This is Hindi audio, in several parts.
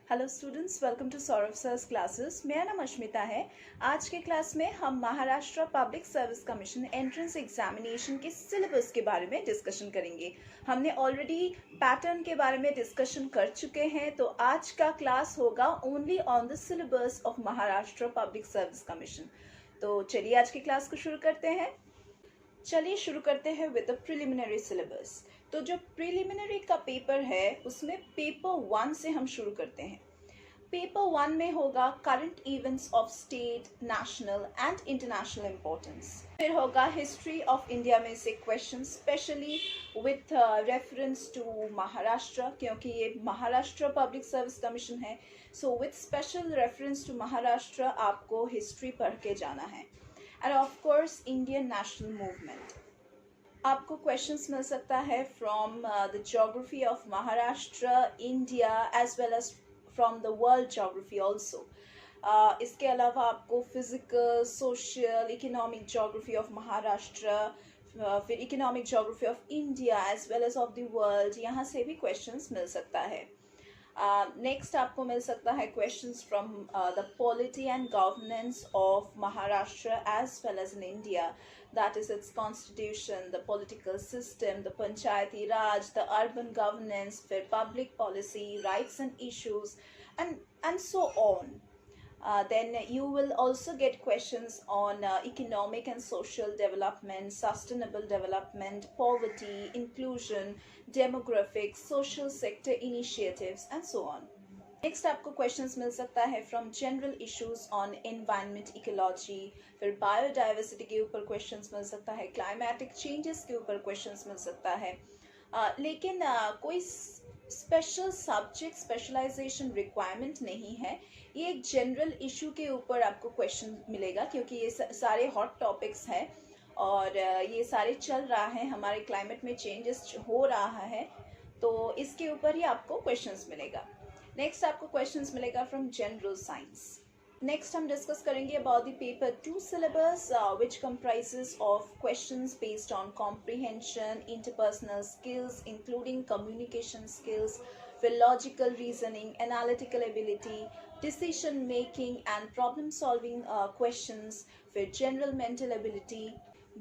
Hello students, welcome to Saurabh sir's classes. मेरा नाम अश्मिता है। आज के क्लास में हम Maharashtra public service commission entrance examination के सिलेबस के बारे में डिस्कशन करेंगे। हमने ऑलरेडी पैटर्न के बारे में डिस्कशन कर चुके हैं, तो आज का क्लास होगा only on the syllabus of Maharashtra public service commission. तो चलिए आज की क्लास को शुरू करते हैं। चलिए शुरू करते हैं विद द प्रिलिमिनरी सिलेबस। तो जो प्रिलिमिनरी का पेपर है उसमें पेपर 1 से हम शुरू करते हैं। पेपर 1 में होगा current events of state, national and international importance. फिर होगा हिस्ट्री ऑफ इंडिया में से question, specially with reference to Maharashtra, क्योंकि ये महाराष्ट्र पब्लिक सर्विस कमीशन है। So with special reference to Maharashtra आपको हिस्ट्री पढ़ के जाना है। And of course Indian national movement. आपको क्वेश्चंस मिल सकता है from the geography of Maharashtra, India, as well as from the world geography also. इसके अलावा आपको physical, social, economic geography of Maharashtra, फिर economic geography of India as well as of the world, यहाँ से भी क्वेश्चंस मिल सकता है। नेक्स्ट आपको मिल सकता है questions from the polity and governance of Maharashtra as well as in India, that is its constitution, the political system, the panchayati raj, the urban governance, फिर public policy, rights and issues, and so on. Then you will also get questions on economic and social development, sustainable development, poverty, inclusion, demographics, social sector initiatives, and so on. Next आपको क्वेश्चंस मिल सकता है from general issues on environment, ecology, फिर बायोडाइवर्सिटी के ऊपर क्वेश्चंस मिल सकता है, क्लाइमेटिक चेंजेस के ऊपर क्वेश्चंस मिल सकता है। लेकिन कोई स्पेशल सब्जेक्ट स्पेशलाइजेशन रिक्वायरमेंट नहीं है। ये एक जनरल इशू के ऊपर आपको क्वेश्चन मिलेगा, क्योंकि ये सारे हॉट टॉपिक्स हैं और ये सारे चल रहा है, हमारे क्लाइमेट में चेंजेस हो रहा है, तो इसके ऊपर ही आपको क्वेश्चंस मिलेगा। नेक्स्ट आपको क्वेश्चंस मिलेगा फ्रॉम जनरल साइंस। नेक्स्ट हम डिस्कस करेंगे about the paper 2 syllabus, which comprises of questions based on comprehension, interpersonal skills including communication skills, logical reasoning, analytical ability, decision making and problem solving questions, general mental ability,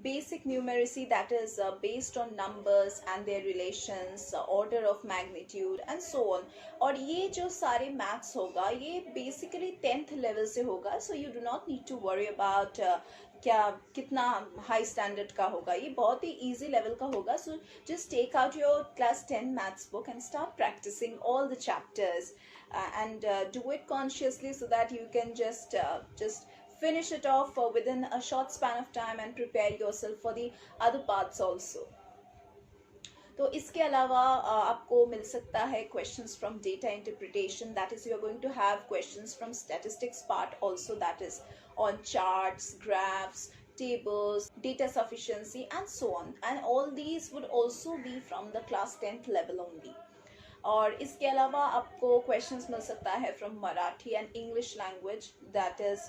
basic numeracy, that is based on numbers and their relations, order of magnitude and so on. और ये जो सारे मैथ्स होगा ये बेसिकली 10th लेवल से होगा, so you do not need to worry about क्या कितना हाई स्टैंडर्ड का होगा। ये बहुत ही इजी लेवल का होगा। So just take out your class 10 maths book and start practising all the chapters and do it consciously so that you can just finish it off within a short span of time and prepare yourself for the other parts also. तो इसके अलावा आपको मिल सकता है questions from data interpretation, that is you are going to have questions from statistics part also, that is on charts, graphs, tables, data sufficiency and so on, and all these would also be from the class 10th level only. और इसके अलावा आपको क्वेश्चंस मिल सकता है from Marathi and English language, that is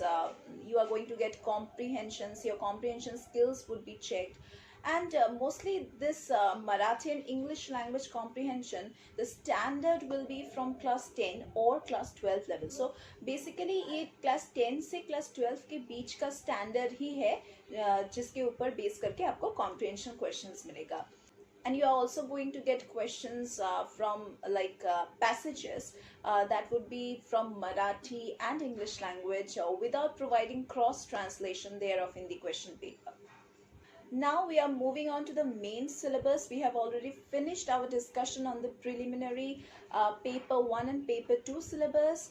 you are going to get comprehensions, your comprehension skills would be checked. And mostly this Marathi and English language comprehension, the standard will be from class 10 or class 12 level. So basically ये class 10 से class 12 के बीच का standard ही है जिसके ऊपर बेस करके आपको comprehension questions मिलेगा. And you are also going to get questions from passages that would be from Marathi and English language without providing cross translation thereof in the question paper. Now we are moving on to the main syllabus. We have already finished our discussion on the preliminary paper 1 and paper 2 syllabus.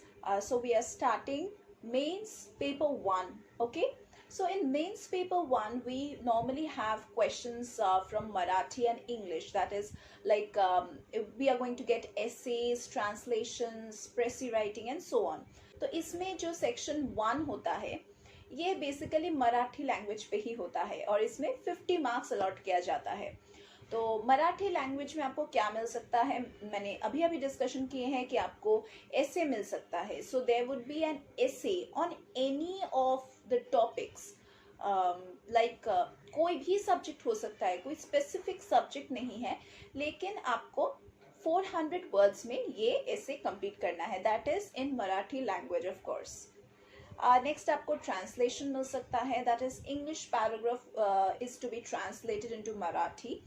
So we are starting mains paper 1. Okay. So in mains paper 1, we normally have questions from Marathi and English. That is we are going to get essays, translations, pressy writing and so on. तो इसमें जो section 1 होता है ये बेसिकली मराठी लैंग्वेज पे ही होता है और इसमें 50 मार्क्स अलॉट किया जाता है। तो मराठी लैंग्वेज में आपको क्या मिल सकता है, मैंने अभी डिस्कशन किए हैं कि आपको एसे मिल सकता है। So there would be an essay on any of the topics, कोई भी सब्जेक्ट हो सकता है, कोई स्पेसिफिक सब्जेक्ट नहीं है, लेकिन आपको 400 वर्ड्स में ये ऐसे कंप्लीट करना है, that is in Marathi language of course. Next आपको ट्रांसलेशन मिल सकता है, that is English paragraph is to be translated into Marathi,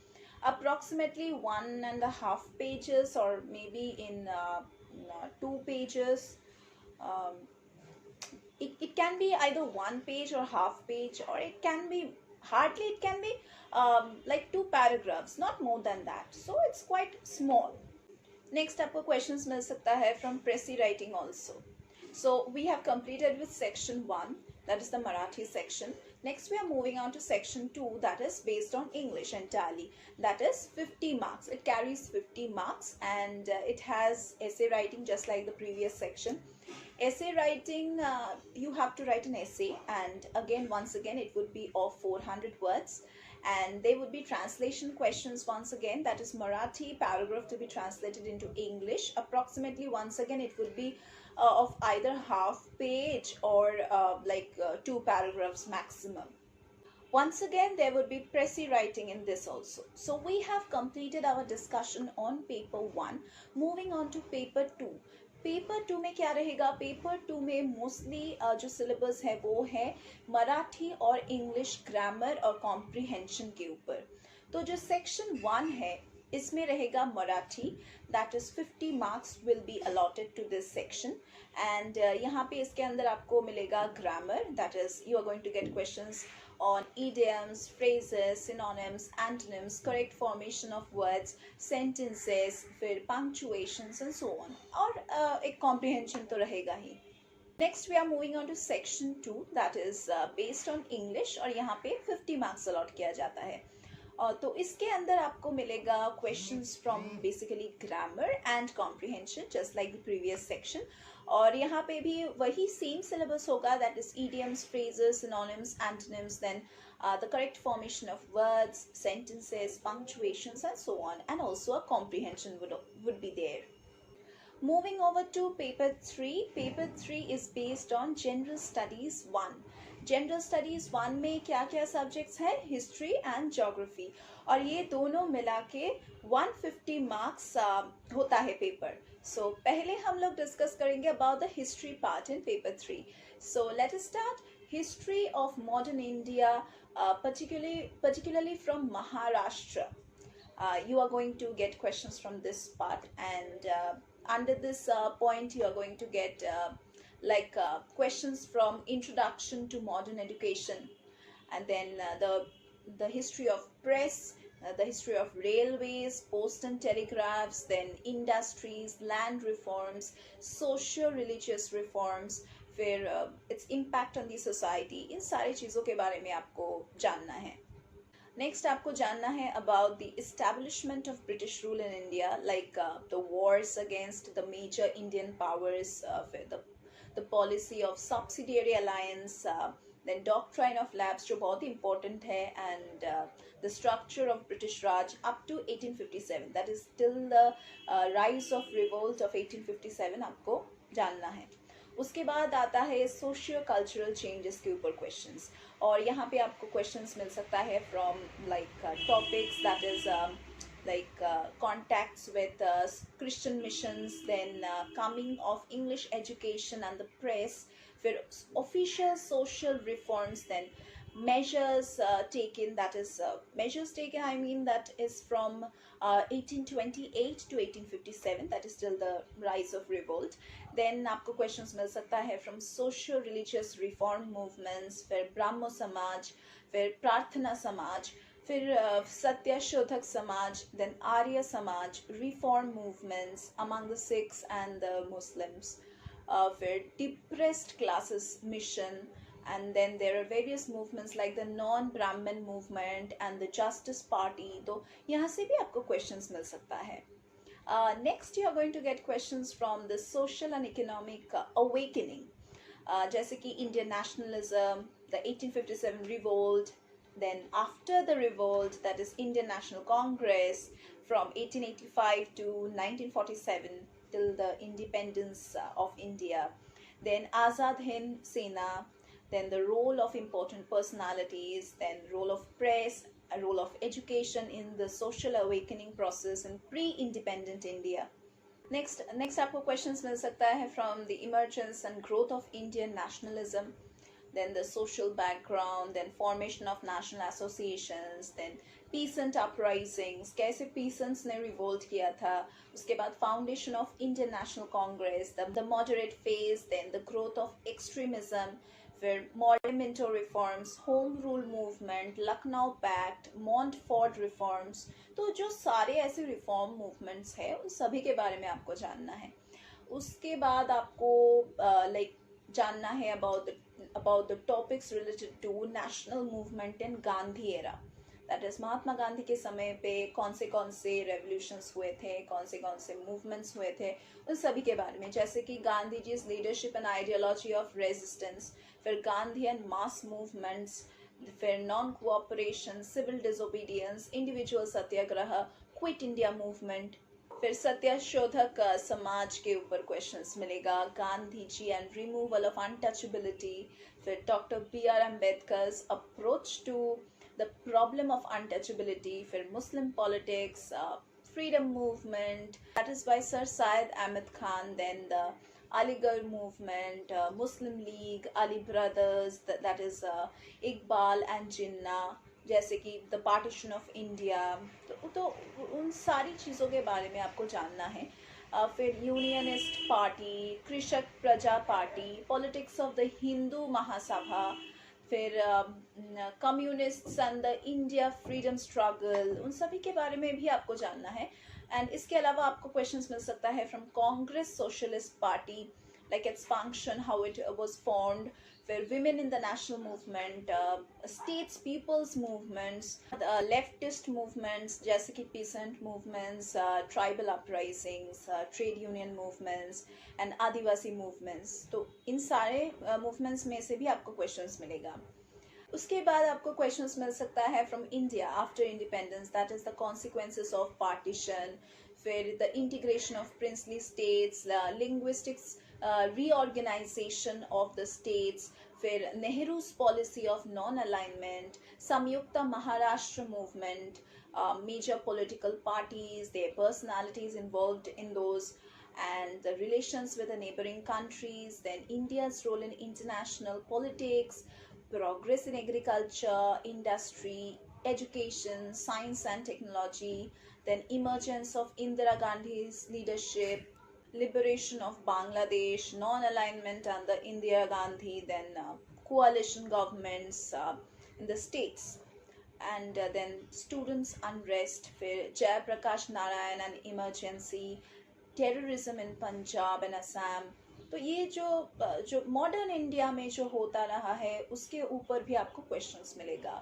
approximately 1.5 pages or maybe in 2 pages. It can be either 1 page or half page, or it can be like 2 paragraphs, not more than that, so it's quite small. Next आपको questions मिल सकता है from Pressy writing also. So we have completed with section 1, that is the Marathi section. Next we are moving on to section 2, that is based on English entirely, that is 50 marks. It carries 50 marks and it has essay writing just like the previous section. Essay writing, you have to write an essay, and again once again it would be of 400 words, and there would be translation questions once again, that is Marathi paragraph to be translated into English. Approximately once again it would be of either half page or 2 paragraphs maximum. Once again there would be Pressy writing in this also. So we have completed our discussion on paper 1. Moving on to paper 2. Paper 2 में क्या रहेगा? पेपर 2 में मोस्टली जो सिलेबस है वो है मराठी और इंग्लिश ग्रामर और कॉम्प्रिहेंशन के ऊपर। तो जो सेक्शन 1 है इसमें रहेगा Marathi, that is 50 marks will be allotted to this section, and यहाँ पे इसके अंदर आपको मिलेगा grammar, that is you are going to get questions on idioms, phrases, synonyms, antonyms, correct formation of words, sentences, फिर punctuations and so on, और एक comprehension तो रहेगा ही। Next we are moving on to section 2, that is based on English, और यहाँ पे 50 marks allot किया जाता है। तो इसके अंदर आपको मिलेगा questions from basically grammar and comprehension just like the previous section, और यहाँ पे भी वही सेम सिलेबस होगा, that is idioms, phrases, synonyms, antonyms, then the correct formation of words, sentences, punctuations and so on, and also a comprehension would be there. Moving over to paper 3. Paper 3 is based on general studies 1. General studies 1 में क्या क्या सब्जेक्ट्स हैं? हिस्ट्री एंड ज्योग्राफी, और ये दोनों मिला के 150 मार्क्स होता है पेपर। सो पहले हम लोग डिस्कस करेंगे about the history part in paper 3। So let us start history of modern India, particularly from Maharashtra. You are going to get questions from this part, and under this point you are going to get questions from introduction to modern education, and then the history of press, the history of railways, post and telegraphs, then industries, land reforms, socio-religious reforms, फिर its impact on the society, इन सारी चीज़ों के बारे में आपको जानना है। Next आपको जानना है about the establishment of British rule in India, like the wars against the major Indian powers, the policy of subsidiary alliance, then doctrine of lapse जो बहुत important है, and the structure of British Raj up to 1857, that is till the rise of revolt of 1857 आपको जानना है। उसके बाद आता है सोशियो कल्चरल चेंजेस के ऊपर क्वेश्चंस, और यहाँ पे आपको क्वेश्चंस मिल सकता है from topics that is contacts with Christian missions, then coming of English education and the press, फिर official social reforms, then measures taken, that is measures taken, I mean that is from 1828 to 1857, that is still the rise of revolt. Then आपको questions मिल सकता है from socio religious reform movements, फिर ब्राह्मो समाज, फिर प्रार्थना समाज, फिर सत्यशोधक समाज, then Arya Samaj, reform movements among the Sikhs and the Muslims, फिर depressed classes mission, and then there are various movements like the non-Brahmin movement and the Justice Party. तो यहाँ से भी आपको questions मिल सकता है। Next you are going to get questions from the social and economic awakening, जैसे कि Indian nationalism, the 1857 revolt, then after the revolt, that is Indian National Congress from 1885 to 1947 till the independence of India, then Azad Hind Sena, then the role of important personalities, then role of press, role of education in the social awakening process in pre-independent India. Next आपको क्वेश्चंस मिल सकता है from the emergence and growth of Indian nationalism, then the social background, then formation of national associations, then peasant uprisings, कैसे peasants ने revolt किया था, उसके बाद foundation of Indian National Congress, the moderate phase, then the growth of extremism, फिर Mortimer reforms, home rule movement, Lucknow pact, Montfort reforms. तो जो सारे ऐसे रिफॉर्म मूवमेंट्स है उन सभी के बारे में आपको जानना है. उसके बाद आपको जानना है about the topics related to national movement in Gandhi era. That is Mahatma Gandhi के समय पे कौन से रेवोल्यूशंस हुए थे, कौन से मूवमेंट्स हुए थे, उन सभी के बारे में. जैसे कि गांधी जी's leadership and ideology of resistance, फिर गांधी एंड मास मूवमेंट्स, फिर non cooperation, civil disobedience, individual satyagraha, quit India movement, फिर सत्यशोधक समाज के ऊपर क्वेश्चंस मिलेगा, Gandhi ji and removal of untouchability, फिर doctor B.R. Ambedkar's approach to the problem of untouchability, फिर Muslim politics, freedom movement, that is by Sir Syed Ahmed Khan, then the Aligarh movement, Muslim League, Ali Brothers, that is Iqbal and Jinnah, जैसे कि द पार्टीशन ऑफ इंडिया. तो उन सारी चीज़ों के बारे में आपको जानना है. फिर unionist party, Krishak Praja party, politics of the Hindu Mahasabha, फिर communists and the India freedom struggle, उन सभी के बारे में भी आपको जानना है. एंड इसके अलावा आपको क्वेश्चंस मिल सकता है from Congress socialist party, like its function, how it was formed, फिर women in the national movement, states people's movements, leftist movements जैसे कि peasant movements, tribal uprisings, trade union movements and Adivasi movements. तो इन सारे movements में से भी आपको questions मिलेगा. उसके बाद आपको क्वेश्चंस मिल सकता है from India after independence, that is the consequences of partition, फिर the integration of princely states, linguistics reorganisation of the states, फिर Nehru's policy of non alignment, Samyukta Maharashtra movement, major political parties, their personalities involved in those, and the relations with the neighboring countries, then India's role in international politics, progress in agriculture, industry, education, science and technology, then emergence of Indira Gandhi's leadership, liberation of Bangladesh, non-alignment under Indira Gandhi, then coalition governments in the states, and then students unrest, फिर Jayaprakash Narayan and emergency, terrorism in Punjab and Assam. तो ये जो मॉडर्न इंडिया में जो होता रहा है उसके ऊपर भी आपको क्वेश्चंस मिलेगा.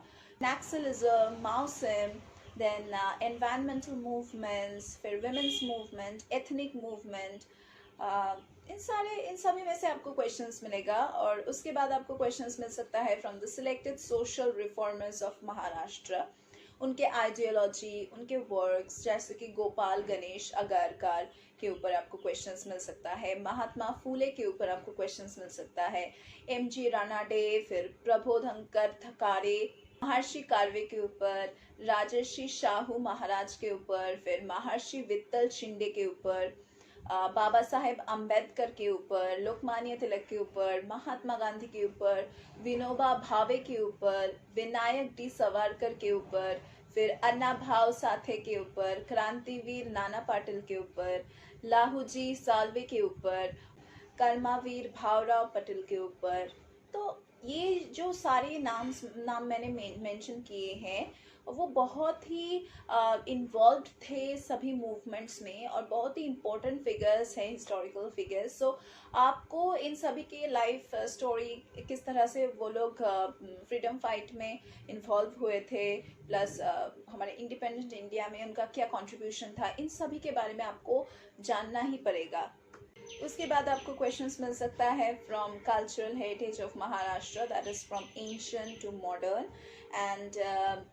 Naxalism, maoism, then environmental movements, फिर वुमेन्स मूवमेंट, एथनिक मूवमेंट, इन सभी में से आपको क्वेश्चंस मिलेगा. और उसके बाद आपको क्वेश्चंस मिल सकता है from the selected social reformers of Maharashtra, उनके आइडियोलॉजी, उनके वर्क्स, जैसे कि गोपाल गणेश अगारकर के ऊपर आपको क्वेश्चंस मिल सकता है, महात्मा फूले के ऊपर आपको क्वेश्चंस मिल सकता है, MG रानाडे, फिर प्रबोधनकर थकारे, महर्षि कार्वे के ऊपर, राजर्षि शाहू महाराज के ऊपर, फिर महर्षि वित्तल शिंदे के ऊपर, बाबा साहेब अम्बेडकर के ऊपर, लोकमान्य तिलक के ऊपर, महात्मा गांधी के ऊपर, विनोबा भावे के ऊपर, विनायक डी सावरकर के ऊपर, फिर अन्ना भाव साठे के ऊपर, क्रांतिवीर नाना पाटिल के ऊपर, लाहूजी साल्वे के ऊपर, कर्मावीर भावराव पटेल के ऊपर. तो ये जो सारे नाम मैंने मेंशन किए हैं वो बहुत ही इन्वॉल्व थे सभी मूवमेंट्स में और बहुत ही इम्पोर्टेंट फिगर्स हैं, हिस्टोरिकल फिगर्स. सो आपको इन सभी के लाइफ स्टोरी, किस तरह से वो लोग फ्रीडम फाइट में इन्वॉल्व हुए थे, प्लस हमारे इंडिपेंडेंट इंडिया में उनका क्या कंट्रीब्यूशन था, इन सभी के बारे में आपको जानना ही पड़ेगा. उसके बाद आपको क्वेश्चंस मिल सकता है from cultural heritage of Maharashtra, that is from ancient to modern, and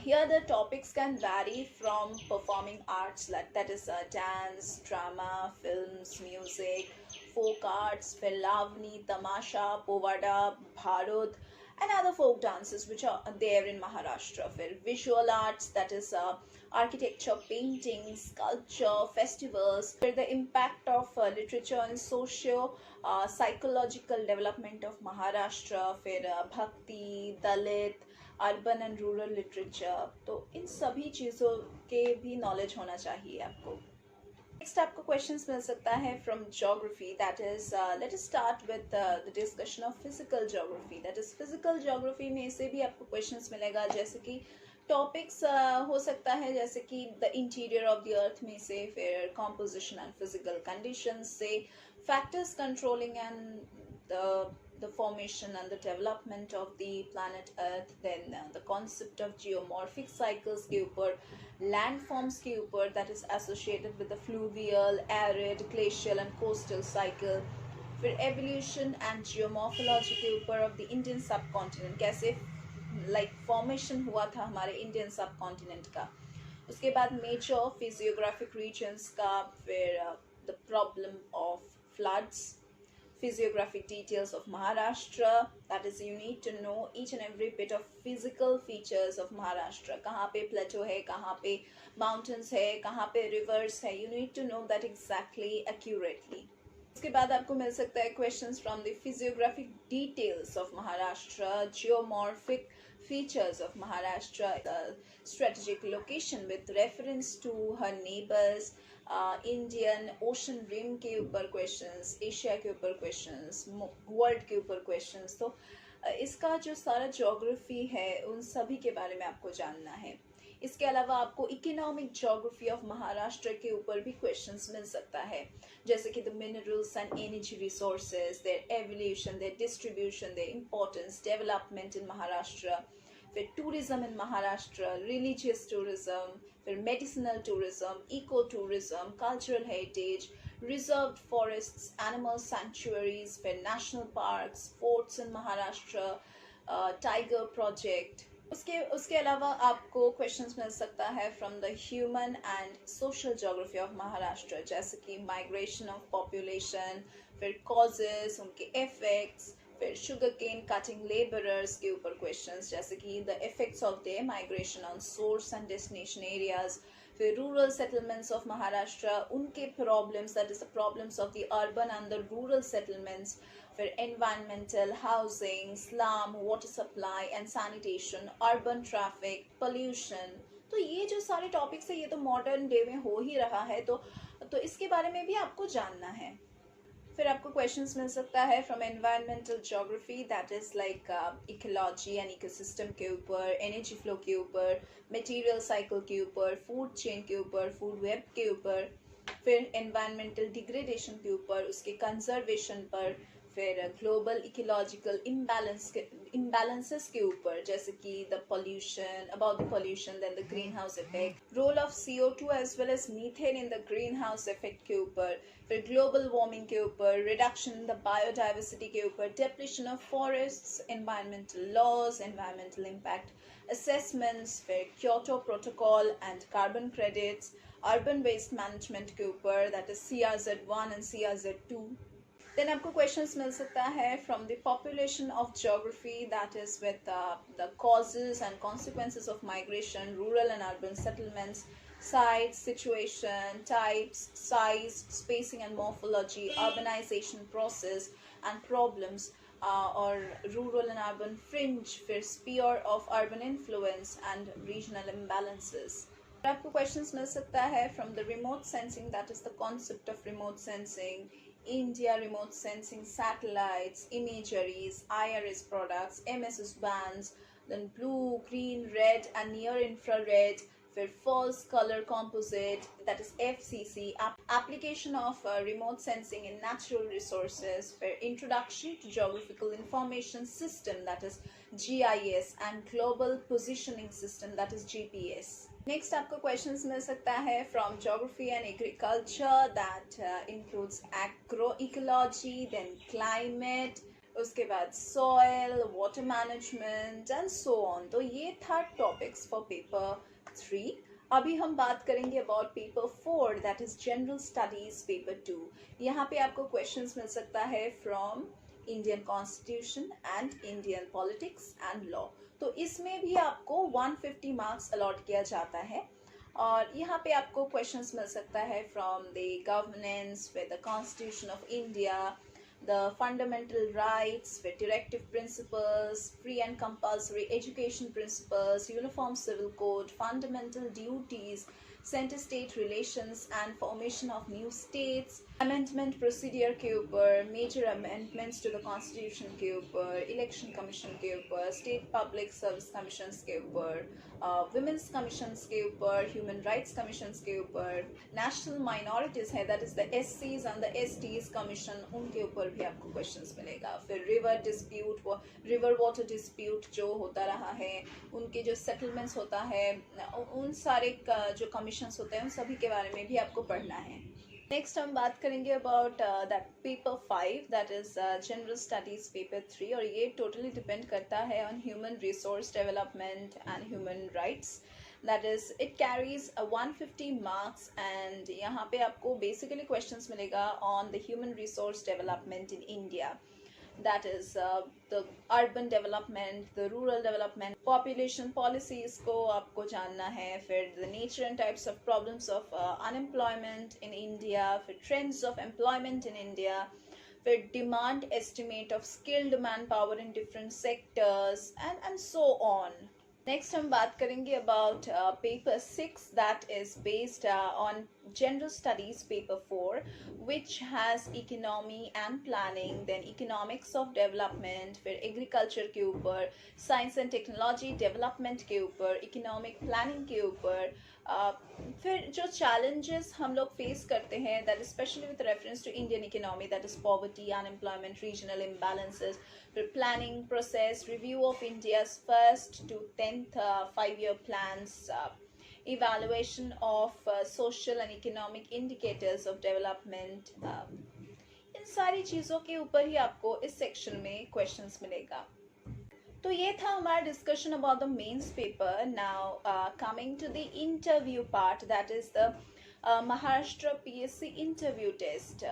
here the topics can vary from performing arts, that is dance, drama, films, music, folk arts, फिर लावनी, तमाशा, powada, Bharat, and other folk dances which are there in Maharashtra. फिर visual arts, that is architecture, painting, sculpture, festivals. फिर the impact of literature and socio psychological development of Maharashtra. फिर भक्ति, दलित, अर्बन एंड रूरल लिटरेचर. तो इन सभी चीज़ों के भी नॉलेज होना चाहिए आपको. नेक्स्ट आपको क्वेश्चंस मिल सकता है from geography, that is let us start with the discussion of physical geography. That is physical geography में से भी आपको क्वेश्चंस मिलेगा, जैसे कि टॉपिक्स हो सकता है जैसे कि the interior of the earth में से, फिर कॉम्पोजिशन एंड फिजिकल कंडीशंस से, factors controlling and the formation and the development of the planet Earth, then the concept of geomorphic cycles के ऊपर, landforms के ऊपर, that is associated with the fluvial, arid, glacial and coastal cycle. फिर evolution and geomorphology के ऊपर of the Indian subcontinent, कैसे like formation हुआ था हमारे Indian subcontinent का. उसके बाद major physiographic regions का, फिर the problem of floods, physiographic details of Maharashtra, that is you need to know each and every bit of physical features of Maharashtra. कहाँ पे plateau है, कहाँ पे mountains है, कहाँ पे rivers है, you need to know that exactly accurately. उसके बाद आपको मिल सकता है questions from the physiographic details of Maharashtra, geomorphic features of Maharashtra, the strategic location with reference to her neighbors, Indian ocean rim के ऊपर क्वेश्चंस, एशिया के ऊपर क्वेश्चंस, वर्ल्ड के ऊपर क्वेश्चंस. तो इसका जो सारा ज्योग्राफी है उन सभी के बारे में आपको जानना है. इसके अलावा आपको इकोनॉमिक ज्योग्राफी ऑफ महाराष्ट्र के ऊपर भी क्वेश्चंस मिल सकता है, जैसे कि the minerals and energy resources, their evolution, their distribution, their importance, development in Maharashtra. फिर tourism in Maharashtra, religious tourism, फिर medicinal tourism, eco tourism, cultural heritage, reserved forests, animal sanctuaries, फिर national parks, forts in Maharashtra, tiger project. उसके अलावा आपको क्वेश्चंस मिल सकता है from the human and social geography of Maharashtra, जैसे कि माइग्रेशन ऑफ पॉपुलेशन, फिर कॉजेस, उनके इफेक्ट्स, फिर शुगर केन कटिंग लेबरर्स के ऊपर क्वेश्चंस, जैसे कि the effects of their migration on source and destination areas. फिर रूरल सेटलमेंट्स ऑफ महाराष्ट्र, उनके problems, that is the problems of the urban and the rural settlements. फिर environmental, housing, slum, water supply and sanitation, urban traffic, pollution. तो ये जो सारे टॉपिक्स है ये तो मॉडर्न डे में हो ही रहा है, तो इसके बारे में भी आपको जानना है. फिर आपको क्वेश्चंस मिल सकता है from environmental geography, that is like ecology and ecosystem के ऊपर, एनर्जी फ्लो के ऊपर, मटेरियल साइकिल के ऊपर, फूड चेन के ऊपर, फूड वेब के ऊपर, फिर एनवायरमेंटल डिग्रेडेशन के ऊपर, उसके कंजर्वेशन पर, फिर ग्लोबल इकोलॉजिकल इम्बैलेंसेस के ऊपर, जैसे कि the pollution, about the pollution, then the greenhouse effect, role of CO2 as well as methane in the greenhouse effect के ऊपर, फिर ग्लोबल वार्मिंग के ऊपर, रिडक्शन इन द बायोडाइवर्सिटी के ऊपर, depletion of forests, environmental laws, environmental impact assessments, फिर Kyoto protocol and carbon credits, urban waste management के ऊपर, that is CRZ1 and CRZ2. Then आपको क्वेश्चंस मिल सकता है from the population of geography, that is with the causes and consequences of migration, rural and urban settlements, sites, situation, types, size, spacing and morphology, urbanization process and problems, or rural and urban fringe, फिर sphere of urban influence and regional imbalances. आपको questions मिल सकता है from the remote sensing, that is the concept of remote sensing, India remote sensing satellites, imageries, IRS products, MSS bands, then blue, green, red and near infrared, फिर false color composite, that is FCC, application of remote sensing in natural resources, फिर introduction to geographical information system, that is GIS, and global positioning system, that is GPS. Next आपको questions मिल सकता है from geography and agriculture, that includes agroecology, then climate, उसके बाद soil, water management and so on. तो ये था topics for paper 3. अभी हम बात करेंगे about paper 4, that is general studies paper 2. यहाँ पे आपको questions मिल सकता है from Indian constitution and Indian politics and law. तो इसमें भी आपको 150 मार्क्स अलॉट किया जाता है और यहाँ पे आपको क्वेश्चंस मिल सकता है from the governance with the constitution of India, the fundamental rights with directive principles, free and compulsory education principles, uniform civil code, fundamental duties, center-state relations and formation of new states, amendment procedure के ऊपर, major amendments to the constitution के ऊपर, election commission के ऊपर, state public service commissions के ऊपर, women's commissions के ऊपर, human rights commissions के ऊपर, national minorities है, that is the SCs and the STs commission, उनके ऊपर भी आपको questions मिलेगा। फिर river water dispute जो होता रहा है, उनके जो settlements होता है, उन सारे जो commissions होते हैं उन सभी के बारे में भी आपको पढ़ना है। नेक्स्ट हम बात करेंगे about that paper 5, that is general studies paper 3, और ये टोटली डिपेंड करता है on human resource development and human rights. That is it carries 150 marks and यहाँ पे आपको बेसिकली क्वेश्चंस मिलेगा on the human resource development in India, that is the urban development, the rural development, population policies को आपको जानना है, फिर the nature and types of problems of unemployment in India, फिर trends of employment in India, फिर demand estimate of skilled manpower in different sectors and so on. Next हम बात करेंगे about paper 6, that is based on general studies paper 4, which has economy and planning, then economics of development, फिर agriculture के ऊपर, science and technology development के ऊपर, economic planning के ऊपर, फिर जो challenges हम लोग face करते हैं, that especially with reference to Indian economy, that is poverty, unemployment, regional imbalances, फिर planning process, review of India's first to 10th 5-year plans, evaluation of social and economic indicators of development, इन सारी चीज़ों के ऊपर ही आपको इस सेक्शन में क्वेश्चंस मिलेगा। तो ये था हमारा discussion about the mains paper. Now coming to the interview part, that is the Maharashtra PSC interview test.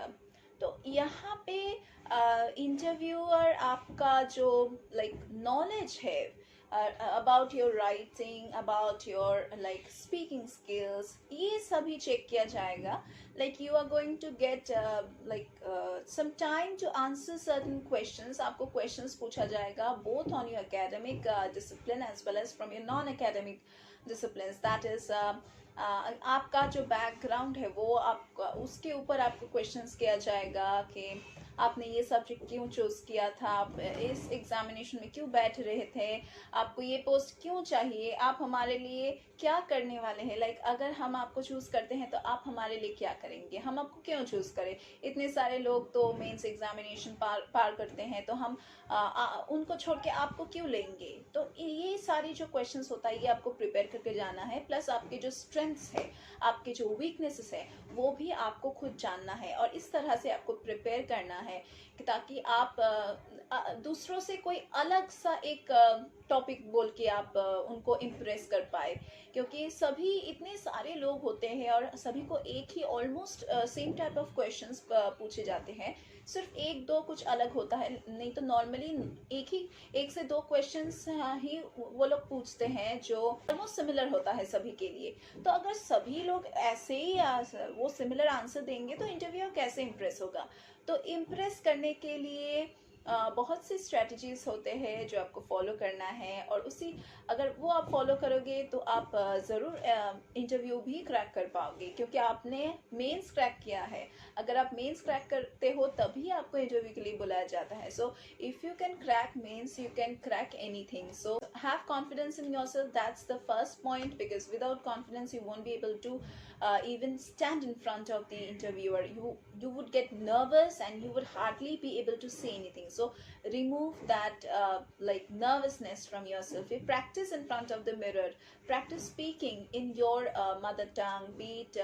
तो यहाँ पे इंटरव्यूअर आपका जो नॉलेज है about your writing, about your speaking skills, ये सभी चेक किया जाएगा। You are going to get some time to answer certain questions। आपको questions पूछा जाएगा both on your academic discipline as well as from your non-academic disciplines, that is आपका जो background है वो आपका उसके ऊपर आपको questions किया जाएगा कि आपने ये सब्जेक्ट क्यों चूज किया था, आप इस एग्जामिनेशन में क्यों बैठ रहे थे, आपको ये पोस्ट क्यों चाहिए, आप हमारे लिए क्या करने वाले हैं, अगर हम आपको चूज करते हैं तो आप हमारे लिए क्या करेंगे, हम आपको क्यों चूज करें, इतने सारे लोग तो मेंस एग्जामिनेशन पार करते हैं तो हम उनको छोड़ के आपको क्यों लेंगे। तो ये सारी जो क्वेश्चंस होता है ये आपको प्रिपेयर करके जाना है, प्लस आपके जो स्ट्रेंथ्स है, आपके जो वीकनेसेस है वो भी आपको खुद जानना है और इस तरह से आपको प्रिपेयर करना है ताकि आप दूसरों से कोई अलग सा एक टॉपिक बोल के आप उनको इम्प्रेस कर पाए, क्योंकि सभी इतने सारे लोग होते हैं और सभी को एक ही almost same type of questions पूछे जाते हैं, सिर्फ एक दो कुछ अलग होता है, नहीं तो नॉर्मली एक से दो क्वेश्चंस ही वो लोग पूछते हैं जो ऑलमोस्ट सिमिलर होता है सभी के लिए। तो अगर सभी लोग ऐसे ही वो सिमिलर आंसर देंगे तो इंटरव्यू कैसे इम्प्रेस होगा। तो इम्प्रेस करने के लिए बहुत सी स्ट्रेटजीज होते हैं जो आपको फॉलो करना है और अगर वो आप फॉलो करोगे तो आप ज़रूर इंटरव्यू भी क्रैक कर पाओगे, क्योंकि आपने मेंस क्रैक किया है। अगर आप मेंस क्रैक करते हो तभी आपको इंटरव्यू के लिए बुलाया जाता है। So if you can crack mains you can crack anything. So have confidence in yourself, that's the first point, because without confidence you won't be able to even stand in front of the interviewer. You would get nervous and you would hardly be able to say anything. So remove that nervousness from yourself. You practice in front of the mirror, practice speaking in your mother tongue, be it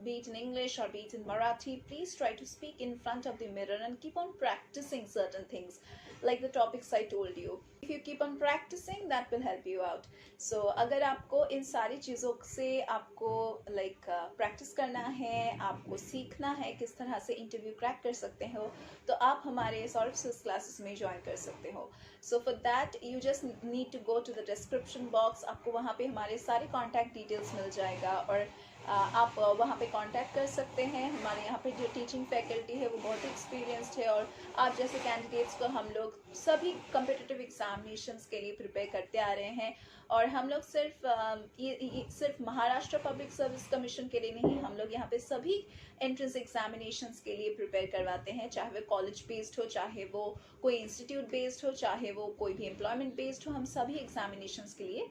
be it in English or be it in Marathi, please try to speak in front of the mirror and keep on practicing certain things like the topics I told you. If you keep on practicing, that will help you out. So अगर आपको इन सारी चीज़ों से आपको प्रैक्टिस करना है, आपको सीखना है किस तरह से इंटरव्यू क्रैक कर सकते हो, तो आप हमारे सौरभ सर क्लासेस में ज्वाइन कर सकते हो. So for that you just need to go to the description box. आपको वहाँ पे हमारे सारे कॉन्टैक्ट डिटेल्स मिल जाएगा और आप वहाँ पे कांटेक्ट कर सकते हैं. हमारे यहाँ पे जो टीचिंग फैकल्टी है वो बहुत एक्सपीरियंस्ड है और आप जैसे कैंडिडेट्स को हम लोग सभी कम्पिटिटिव एग्जामिनेशंस के लिए प्रिपेयर करते आ रहे हैं. और हम लोग सिर्फ महाराष्ट्र पब्लिक सर्विस कमीशन के लिए नहीं, हम लोग यहाँ पे सभी एंट्रेंस एग्जामिनेशंस के लिए प्रिपेयर करवाते हैं, चाहे वो कॉलेज बेस्ड हो, चाहे वो कोई इंस्टीट्यूट बेस्ड हो, चाहे वो कोई भी एम्प्लॉयमेंट बेस्ड हो. हम सभी एग्जामिनेशंस के लिए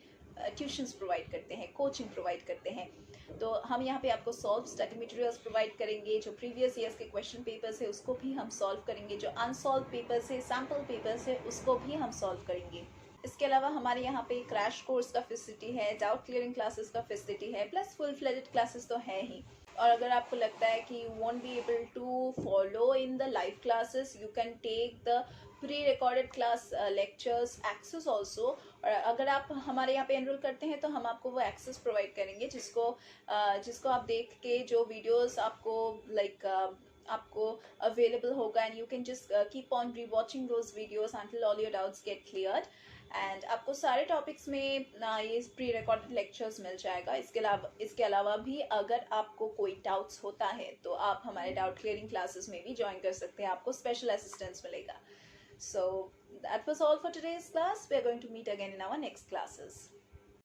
ट्यूशंस प्रोवाइड करते हैं, कोचिंग प्रोवाइड करते हैं. तो हम यहाँ पे आपको सॉल्व स्टडी मटेरियल्स प्रोवाइड करेंगे. जो प्रीवियस ईयर्स के क्वेश्चन पेपर्स है उसको भी हम सॉल्व करेंगे. जो अनसॉल्व पेपर्स है, सैम्पल पेपर्स है, उसको भी हम सॉल्व करेंगे. इसके अलावा हमारे यहाँ पे क्रैश कोर्स का फैसिलिटी है, डाउट क्लियरिंग क्लासेस का फैसिलिटी है, प्लस फुल फ्लेजेड क्लासेस तो है ही. और अगर आपको लगता है कि you won't be able to follow in the live classes, you can take the pre-recorded class lectures access also. और अगर आप हमारे यहाँ पे एनरोल करते हैं तो हम आपको वो एक्सेस प्रोवाइड करेंगे जिसको आप देख के जो वीडियोस आपको आपको अवेलेबल होगा, and you can just keep on rewatching those videos until all your doubts get cleared. And आपको सारे टॉपिक्स में ये प्री रिकॉर्डेड लेक्चर्स मिल जाएगा. इसके अलावा भी अगर आपको कोई डाउट्स होता है तो आप हमारे डाउट क्लियरिंग क्लासेस में भी ज्वाइन कर सकते हैं. आपको स्पेशल असिस्टेंस मिलेगा. So that was all for today's class. We are going to meet again in our next classes.